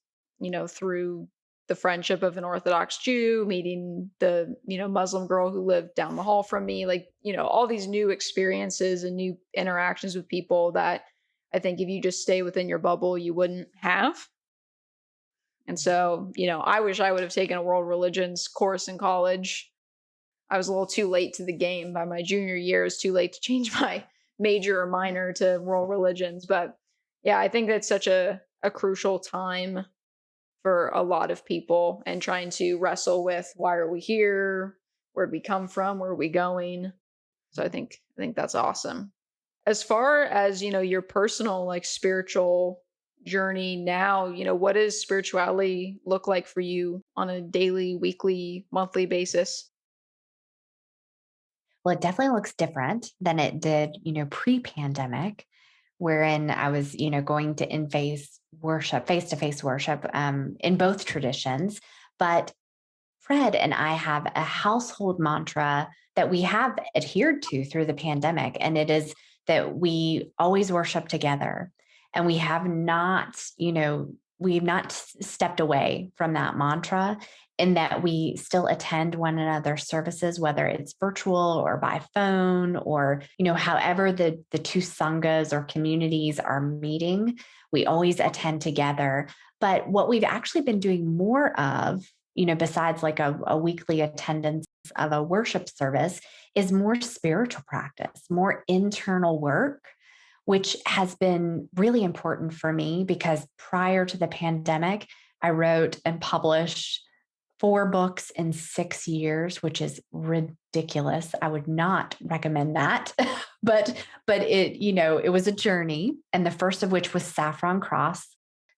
through the friendship of an Orthodox Jew, meeting the, Muslim girl who lived down the hall from me, like, all these new experiences and new interactions with people that I think if you just stay within your bubble, you wouldn't have. And so, I wish I would have taken a world religions course in college. I was a little too late to the game. By my junior year, it was too late to change my major or minor to world religions. But yeah, I think that's such a crucial time for a lot of people, and trying to wrestle with, why are we here? Where did we come from? Where are we going? So I think that's awesome. As far as, your personal like spiritual journey now, what does spirituality look like for you on a daily, weekly, monthly basis? Well, it definitely looks different than it did, pre-pandemic, wherein I was, going to in-face worship, face-to-face worship, in both traditions. But Fred and I have a household mantra that we have adhered to through the pandemic, and it is that we always worship together. And we've not stepped away from that mantra, in that we still attend one another's services, whether it's virtual or by phone, or, however the two sanghas or communities are meeting, we always attend together. But what we've actually been doing more of, besides like a weekly attendance of a worship service, is more spiritual practice, more internal work, which has been really important for me, because prior to the pandemic, I wrote and published 4 books in 6 years, which is ridiculous. I would not recommend that. but it was a journey. And the first of which was Saffron Cross,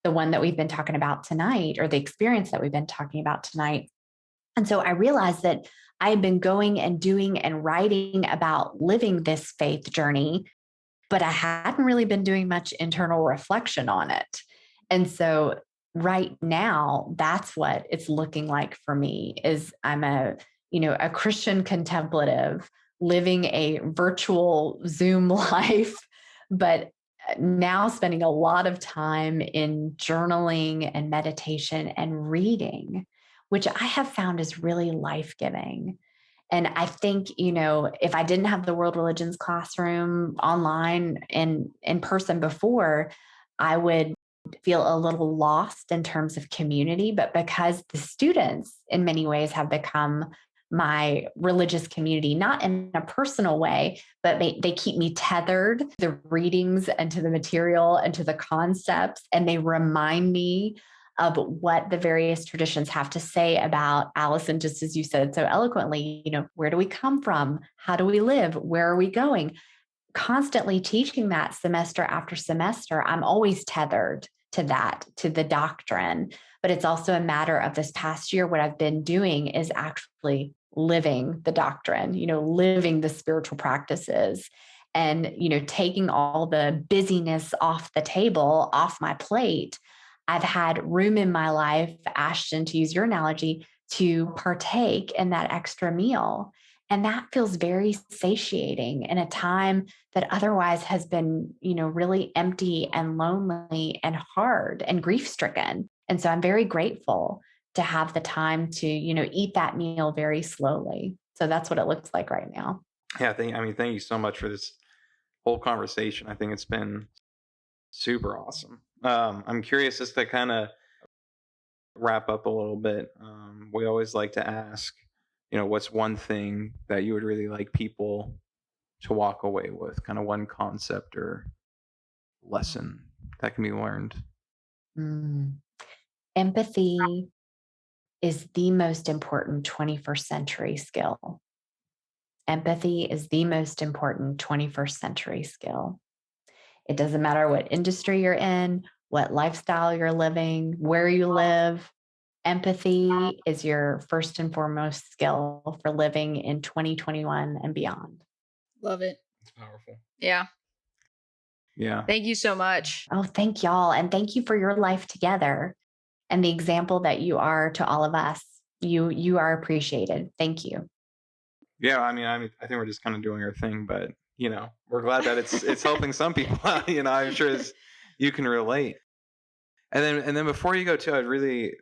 the one that we've been talking about tonight, or the experience that we've been talking about tonight. And so I realized that I had been going and doing and writing about living this faith journey, but I hadn't really been doing much internal reflection on it. And so right now, that's what it's looking like for me. Is I'm a Christian contemplative living a virtual Zoom life, but now spending a lot of time in journaling and meditation and reading, which I have found is really life-giving. And I think, if I didn't have the world religions classroom online and in person before, I would feel a little lost in terms of community. But because the students in many ways have become my religious community, not in a personal way, but they keep me tethered to the readings and to the material and to the concepts. And they remind me of what the various traditions have to say about, Allison, just as you said so eloquently, where do we come from? How do we live? Where are we going? Constantly teaching that semester after semester, I'm always tethered to that, to the doctrine. But it's also a matter of this past year, what I've been doing is actually living the doctrine, living the spiritual practices, and, taking all the busyness off the table, off my plate. I've had room in my life, Ashton, to use your analogy, to partake in that extra meal. And that feels very satiating in a time that otherwise has been, really empty and lonely and hard and grief stricken. And so I'm very grateful to have the time to, eat that meal very slowly. So that's what it looks like right now. Yeah, thank you so much for this whole conversation. I think it's been super awesome. I'm curious, just to kind of wrap up a little bit. We always like to ask, what's one thing that you would really like people to walk away with, kind of one concept or lesson that can be learned? Empathy is the most important 21st century skill. Empathy is the most important 21st century skill. It doesn't matter what industry you're in, what lifestyle you're living, where you live. Empathy is your first and foremost skill for living in 2021 and beyond. Love it. It's powerful. Yeah. Yeah. Thank you so much. Oh, thank y'all. And thank you for your life together and the example that you are to all of us. You are appreciated. Thank you. Yeah, I think we're just kind of doing our thing, but we're glad that it's helping some people out. I'm sure you can relate. And then before you go too, I'd really,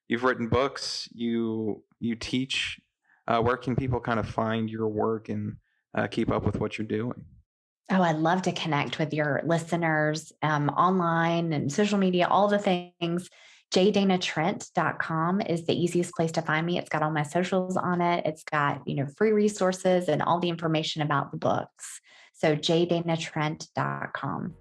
you've written books, you teach. Where can people kind of find your work and keep up with what you're doing? Oh, I'd love to connect with your listeners online and social media, all the things. JDanaTrent.com is the easiest place to find me. It's got all my socials on it. It's got, free resources and all the information about the books. So JDanaTrent.com.